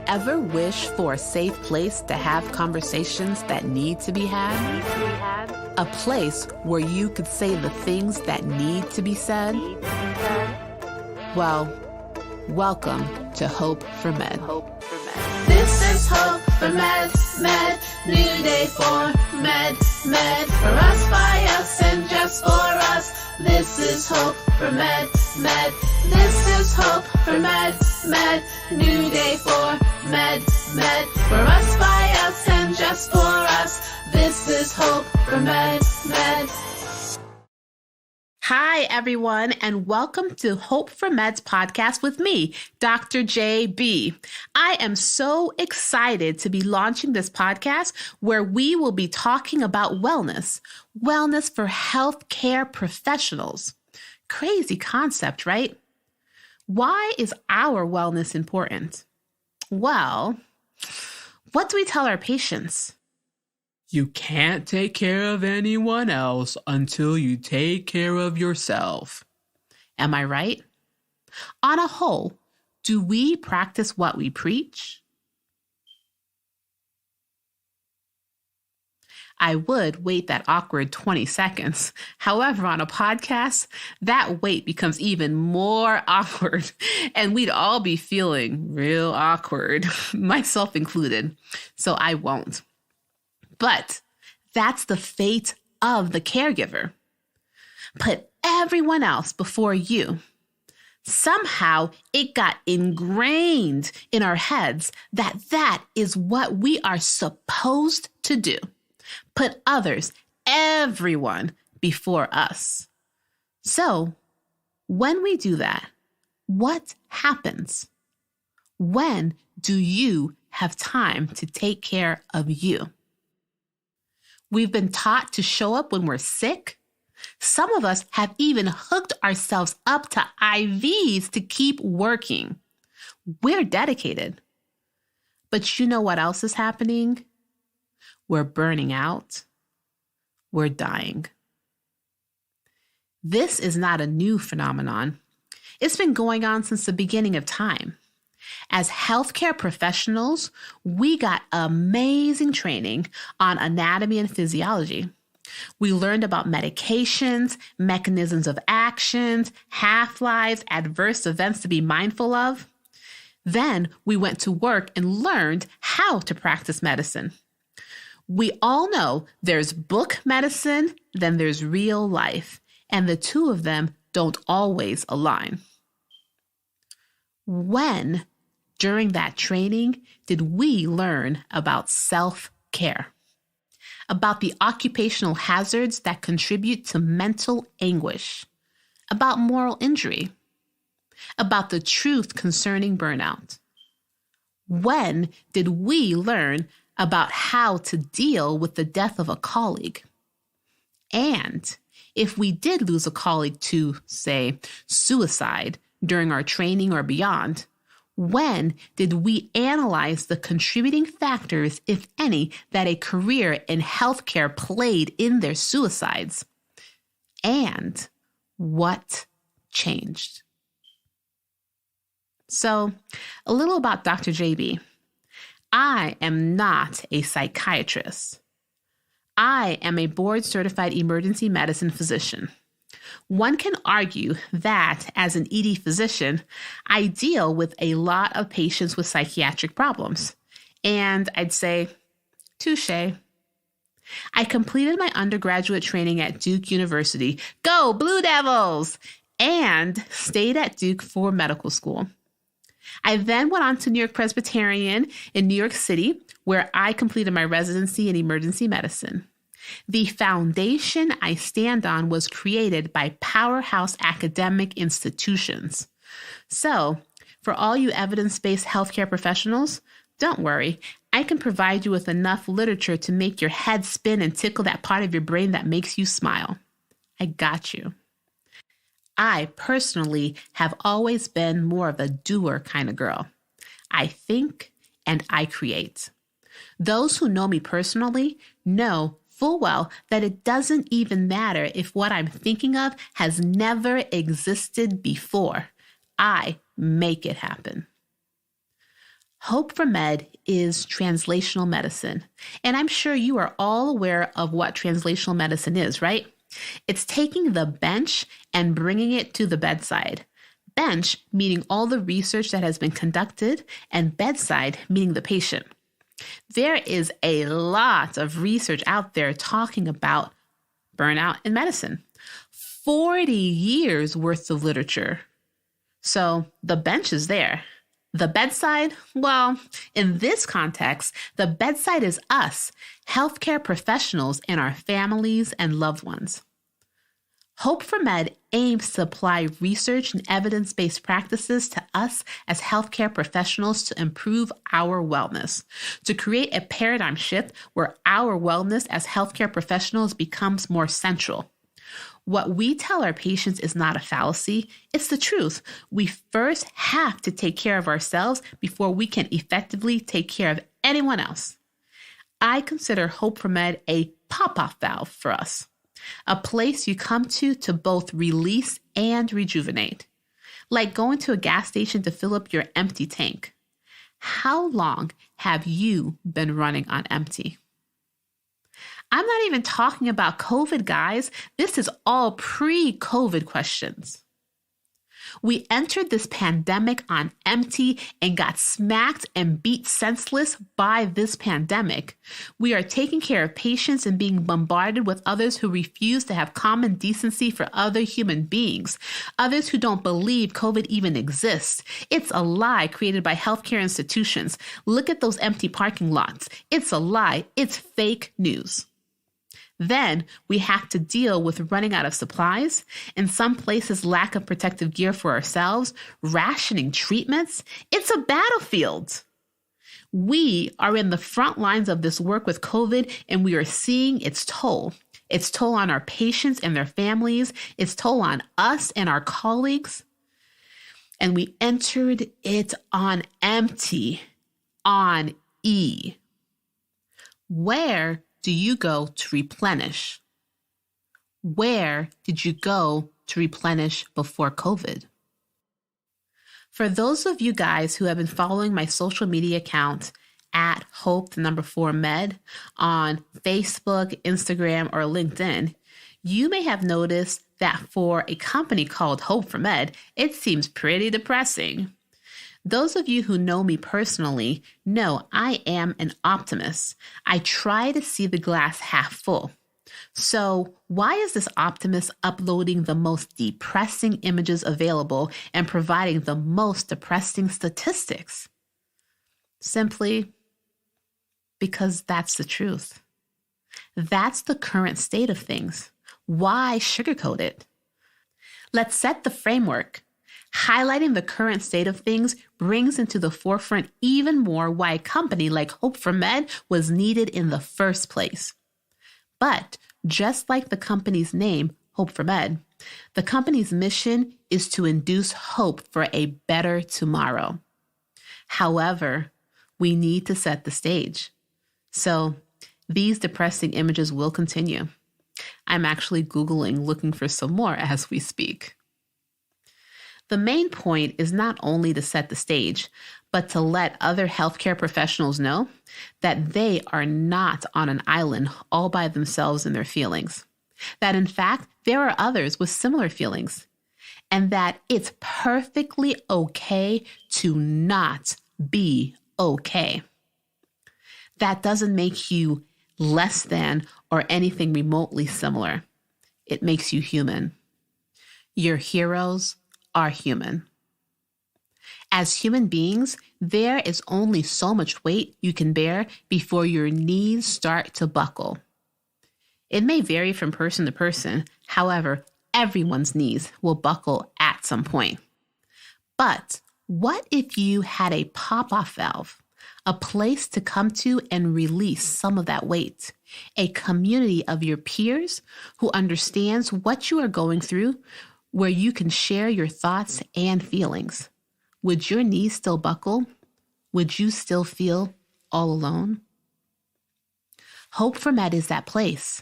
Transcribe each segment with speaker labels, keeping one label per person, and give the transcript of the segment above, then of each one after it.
Speaker 1: Ever wish for a safe place to have conversations that need to be had? A place where you could say the things that need to be said? Well, welcome to Hope4Med.
Speaker 2: This is Hope4Med, med, new day for med, for us, by us, and just for us. This is Hope4Med, med, this is Hope4Med, med, new day for med, for us, by us, and just for us. This is Hope4Med, med.
Speaker 1: Hi, everyone, and welcome to Hope4Med's podcast with me, Dr. JB. I am so excited to be launching this podcast where we will be talking about wellness for healthcare professionals. Crazy concept, right? Why is our wellness important? Well, what do we tell our patients? You can't take care of anyone else until you take care of yourself. Am I right? On a whole, do we practice what we preach? I would wait that awkward 20 seconds. However, on a podcast, that wait becomes even more awkward, and we'd all be feeling real awkward, myself included, so I won't. But that's the fate of the caregiver. Put everyone else before you. Somehow it got ingrained in our heads that that is what we are supposed to do. Put others, everyone, before us. So when we do that, what happens? When do you have time to take care of you? We've been taught to show up when we're sick. Some of us have even hooked ourselves up to IVs to keep working. We're dedicated. But you know what else is happening? We're burning out. We're dying. This is not a new phenomenon. It's been going on since the beginning of time. As healthcare professionals, we got amazing training on anatomy and physiology. We learned about medications, mechanisms of actions, half-lives, adverse events to be mindful of. Then we went to work and learned how to practice medicine. We all know there's book medicine, then there's real life, and the two of them don't always align. When during that training did we learn about self-care, about the occupational hazards that contribute to mental anguish, about moral injury, about the truth concerning burnout? When did we learn about how to deal with the death of a colleague? And if we did lose a colleague to, say, suicide during our training or beyond, when did we analyze the contributing factors, if any, that a career in healthcare played in their suicides? And what changed? So, a little about Dr. JB. I am not a psychiatrist. I am a board-certified emergency medicine physician. One can argue that as an ED physician, I deal with a lot of patients with psychiatric problems. And I'd say, touche. I completed my undergraduate training at Duke University. Go Blue Devils! And stayed at Duke for medical school. I then went on to New York Presbyterian in New York City, where I completed my residency in emergency medicine. The foundation I stand on was created by powerhouse academic institutions. So, for all you evidence-based healthcare professionals, don't worry. I can provide you with enough literature to make your head spin and tickle that part of your brain that makes you smile. I got you. I personally have always been more of a doer kind of girl. I think and I create. Those who know me personally know full well that it doesn't even matter if what I'm thinking of has never existed before. I make it happen. Hope4Med is translational medicine, and I'm sure you are all aware of what translational medicine is, right? It's taking the bench and bringing it to the bedside. Bench meaning all the research that has been conducted, and bedside meaning the patient. There is a lot of research out there talking about burnout in medicine. 40 years worth of literature. So the bench is there. The bedside, well, in this context, the bedside is us, healthcare professionals and our families and loved ones. Hope4Med aims to apply research and evidence-based practices to us as healthcare professionals to improve our wellness, to create a paradigm shift where our wellness as healthcare professionals becomes more central. What we tell our patients is not a fallacy, it's the truth. We first have to take care of ourselves before we can effectively take care of anyone else. I consider Hope4Med a pop-off valve for us, a place you come to both release and rejuvenate, like going to a gas station to fill up your empty tank. How long have you been running on empty? I'm not even talking about COVID, guys. This is all pre-COVID questions. We entered this pandemic on empty and got smacked and beat senseless by this pandemic. We are taking care of patients and being bombarded with others who refuse to have common decency for other human beings, others who don't believe COVID even exists. It's a lie created by healthcare institutions. Look at those empty parking lots. It's a lie. It's fake news. Then we have to deal with running out of supplies, in some places lack of protective gear for ourselves, rationing treatments. It's a battlefield. We are in the front lines of this work with COVID, and we are seeing its toll. Its toll on our patients and their families, its toll on us and our colleagues. And we entered it on empty, on E. Where do you go to replenish? Where did you go to replenish before COVID? For those of you guys who have been following my social media account at Hope4Med on Facebook, Instagram, or LinkedIn, you may have noticed that for a company called Hope4Med, it seems pretty depressing. Those of you who know me personally know I am an optimist. I try to see the glass half full. So why is this optimist uploading the most depressing images available and providing the most depressing statistics? Simply because that's the truth. That's the current state of things. Why sugarcoat it? Let's set the framework. Highlighting the current state of things brings into the forefront even more why a company like Hope4Med was needed in the first place. But just like the company's name, Hope4Med, the company's mission is to induce hope for a better tomorrow. However, we need to set the stage. So these depressing images will continue. I'm actually Googling looking for some more as we speak. The main point is not only to set the stage, but to let other healthcare professionals know that they are not on an island all by themselves in their feelings. That in fact, there are others with similar feelings. And that it's perfectly okay to not be okay. That doesn't make you less than or anything remotely similar. It makes you human. Your heroes are human. As human beings, there is only so much weight you can bear before your knees start to buckle. It may vary from person to person. However, everyone's knees will buckle at some point. But what if you had a pop-off valve, a place to come to and release some of that weight, a community of your peers who understands what you are going through, where you can share your thoughts and feelings? Would your knees still buckle? Would you still feel all alone? Hope4Med is that place.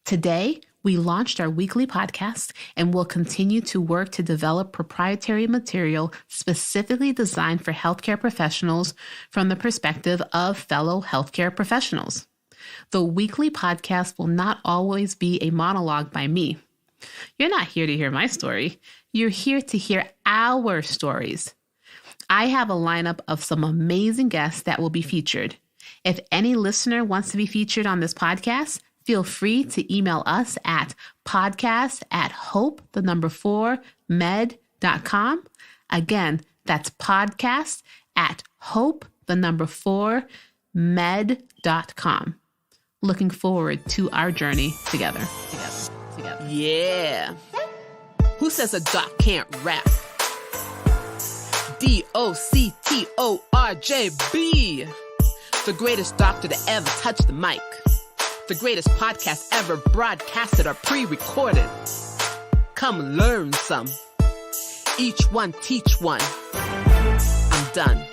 Speaker 1: Today, We launched our weekly podcast and will continue to work to develop proprietary material specifically designed for healthcare professionals from the perspective of fellow healthcare professionals. The weekly podcast will not always be a monologue by me. You're not here to hear my story. You're here to hear our stories. I have a lineup of some amazing guests that will be featured. If any listener wants to be featured on this podcast, feel free to email us at podcast@hope4med.com. Again, that's podcast@hope4med.com. Looking forward to our journey together.
Speaker 3: Yeah. Who says a doc can't rap? DOCTORJB. The greatest doctor to ever touch the mic. The greatest podcast ever broadcasted or pre-recorded. Come learn some. Each one teach one. I'm done.